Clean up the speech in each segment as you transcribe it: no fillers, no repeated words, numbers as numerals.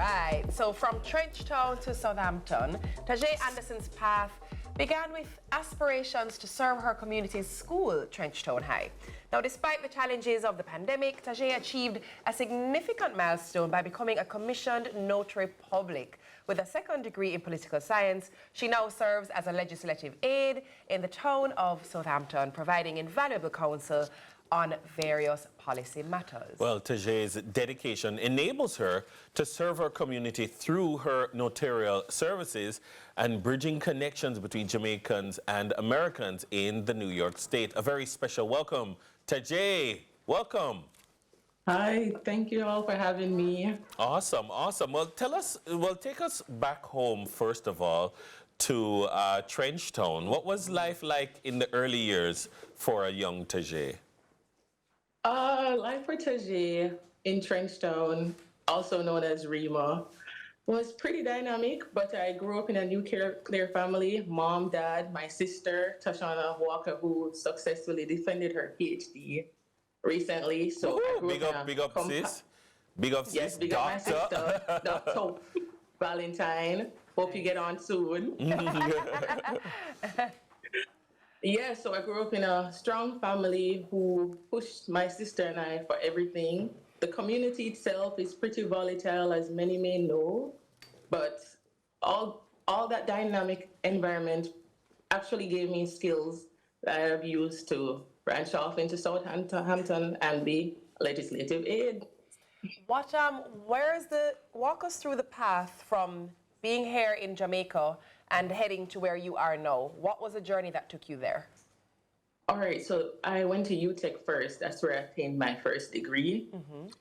right. So from Trenchtown to Southampton, Tajea Anderson's path began with aspirations to serve her community's school, Trenchtown High. Now, despite the challenges of the pandemic, Tajea achieved a significant milestone by becoming a commissioned notary public. With a second degree in political science, she now serves as a legislative aide in the town of Southampton, providing invaluable counsel on various policy matters. Well, Tajea's dedication enables her to serve her community through her notarial services and bridging connections between Jamaicans and Americans in the New York State. A very special welcome. Tajea, welcome. Hi, thank you all for having me. Awesome, awesome. Well, take us back home, first of all, to Trenchtown. What was life like in the early years for a young Tajea? Life for Tajea in Trenchtown, also known as Rima, was pretty dynamic, but I grew up in a nuclear family. Mom, dad, my sister, Tashana Walker, who successfully defended her PhD recently. So big up sis. Big up sis. Yes, big up my sister, Dr. Valentine. Hope you get on soon. Yeah, so I grew up in a strong family who pushed my sister and I for everything. The community itself is pretty volatile, as many may know, but all that dynamic environment actually gave me skills that I've used to branch off into Southampton and be legislative aide. Walk us through the path from being here in Jamaica and heading to where you are now. What was the journey that took you there? All right, so I went to UTech first. That's where I obtained my first degree.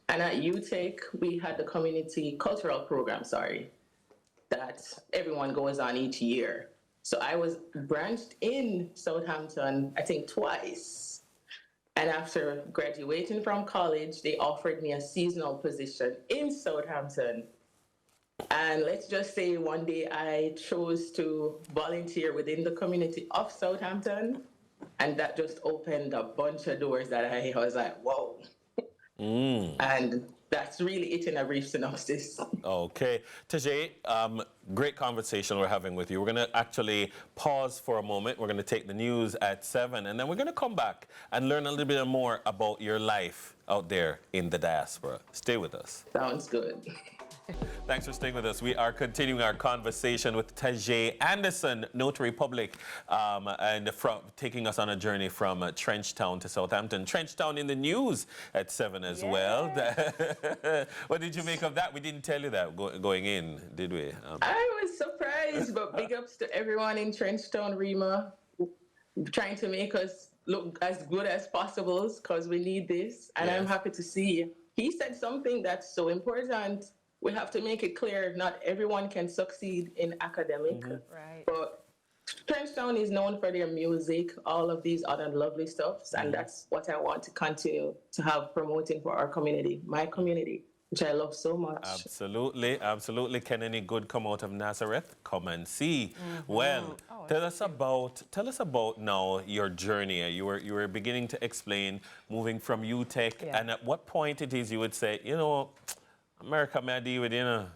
And at UTech, we had the community cultural program, that everyone goes on each year. So I was branched in Southampton, I think twice. And after graduating from college, they offered me a seasonal position in Southampton. And let's just say one day I chose to volunteer within the community of Southampton, and that just opened a bunch of doors that I was like, whoa. And that's really it in a brief synopsis. Okay. Tajea, great conversation we're having with you. We're going to actually pause for a moment. We're going to take the news at 7, and then we're going to come back and learn a little bit more about your life out there in the diaspora. Stay with us. Sounds good. Thanks for staying with us. We are continuing our conversation with Tajea Anderson, Notary Public, and taking us on a journey from Trenchtown to Southampton. Trenchtown in the news at 7 as well. What did you make of that? We didn't tell you that going in, did we? I was surprised, but big ups to everyone in Trenchtown, Rima, trying to make us look as good as possible because we need this. And I'm happy to see. He said something that's so important. We have to make it clear not everyone can succeed in academic. Right. But Trenchtown is known for their music, all of these other lovely stuffs, and that's what I want to continue to have promoting for our community, my community, which I love so much. Absolutely, absolutely. Can any good come out of Nazareth? Come and see. Well, tell us about now your journey. You were beginning to explain moving from UTech, and at what point it is you would say, you know, America, may I deal with, you know?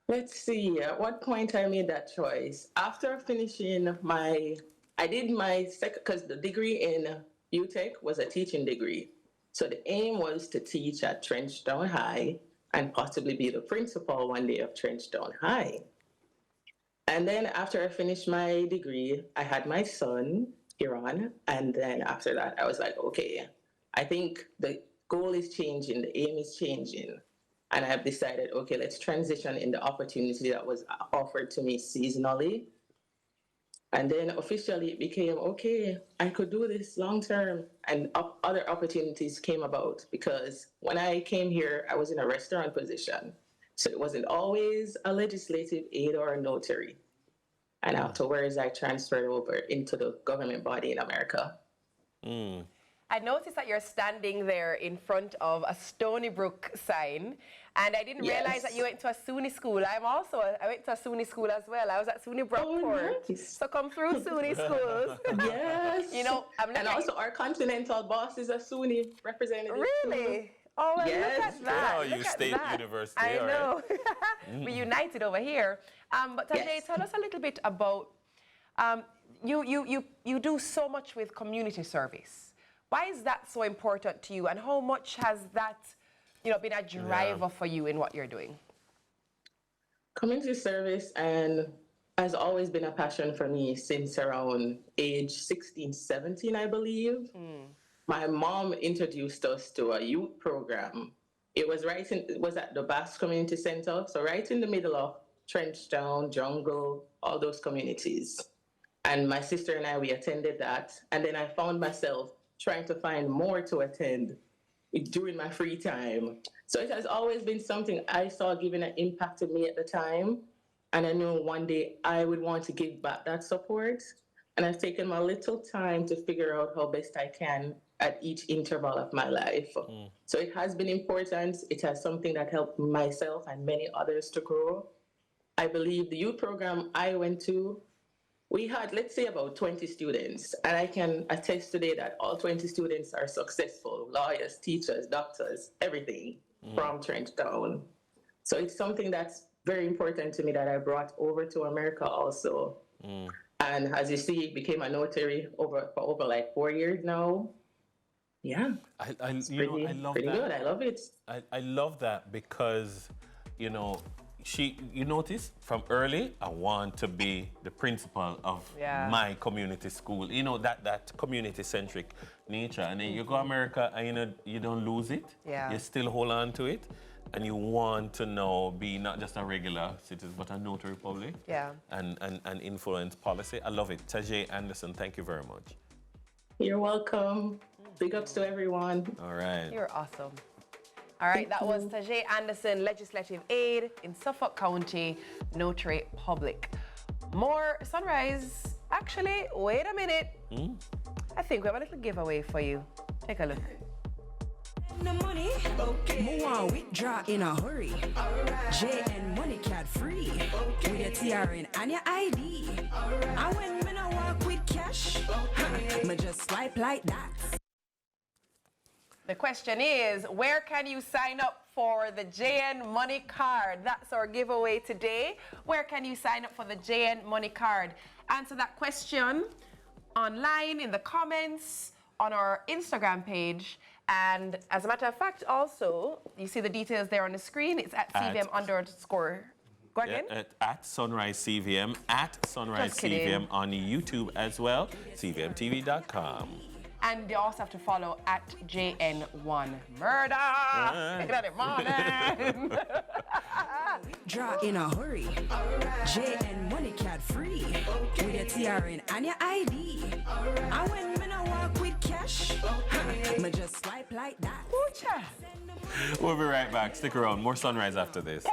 Let's see, at what point I made that choice. After finishing I did my second, because the degree in UTech was a teaching degree. So the aim was to teach at Trenchtown High and possibly be the principal one day of Trenchtown High. And then after I finished my degree, I had my son, Iran. And then after that, I was like, okay, I think the goal is changing, the aim is changing. And I've decided, okay, let's transition in the opportunity that was offered to me seasonally. And then officially it became, okay, I could do this long term. And other opportunities came about because when I came here, I was in a restaurant position. So it wasn't always a legislative aide or a notary. And afterwards, I transferred over into the government body in America. I noticed that you're standing there in front of a Stony Brook sign, and I didn't realize that you went to a SUNY school. I went to a SUNY school as well. I was at SUNY Brockport. Nice. So come through SUNY schools. Yes. You know, and also our continental boss is a SUNY representative. Really? Oh, well, Yes. look at that. Oh, look you at State that. University, I all right. know. We united over here. But Tajea, Yes. tell us a little bit about, you do so much with community service. Why is that so important to you, and how much has that, been a driver for you in what you're doing? Community service has always been a passion for me since around age 16, 17, I believe. My mom introduced us to a youth program. It was at the Basque Community Center, so right in the middle of Trenchtown, Jungle, all those communities. And my sister and I, we attended that. And then I found myself trying to find more to attend during my free time. So it has always been something I saw giving an impact to me at the time. And I knew one day I would want to give back that support. And I've taken my little time to figure out how best I can at each interval of my life. So it has been important. It has something that helped myself and many others to grow. I believe the youth program I went to, we had, let's say, about 20 students. And I can attest today that all 20 students are successful: lawyers, teachers, doctors, everything from Trenchtown. So it's something that's very important to me that I brought over to America also. And as you see, became a notary for over like 4 years now. Yeah. I love pretty that. good. I love it. I love that because, you notice from early, I want to be the principal of my community school. That community-centric nature. And then you go to America and you don't lose it. Yeah. You still hold on to it. And you want to now be not just a regular citizen, but a notary public. Yeah. And influence policy. I love it. Tajea Anderson, thank you very much. You're welcome. Big ups to everyone. All right. You're awesome. All right, that was Tajea Anderson, Legislative Aide in Suffolk County, Notary Public. More Sunrise. Actually, wait a minute. I think we have a little giveaway for you. Take a look. The money, okay. More withdraw in a hurry. Right. JN money card free. Okay. With your TRN and your ID. Right. And when me no walk with cash, me just swipe like that. The question is, where can you sign up for the JN Money Card? That's our giveaway today. Where can you sign up for the JN Money Card? Answer that question online in the comments on our Instagram page. And as a matter of fact, also, you see the details there on the screen. It's at CVM_. Go again? At Sunrise CVM, at Sunrise CVM on YouTube as well, CVMTV.com. And you also have to follow at JN1 Murder. Look at it, morning. Draw in a hurry. Right. JN money card free. Okay. With your TRN and your ID. Right. And when me no walk with cash, me just swipe like that. Ooh, We'll be right back. Stick around. More Sunrise after this.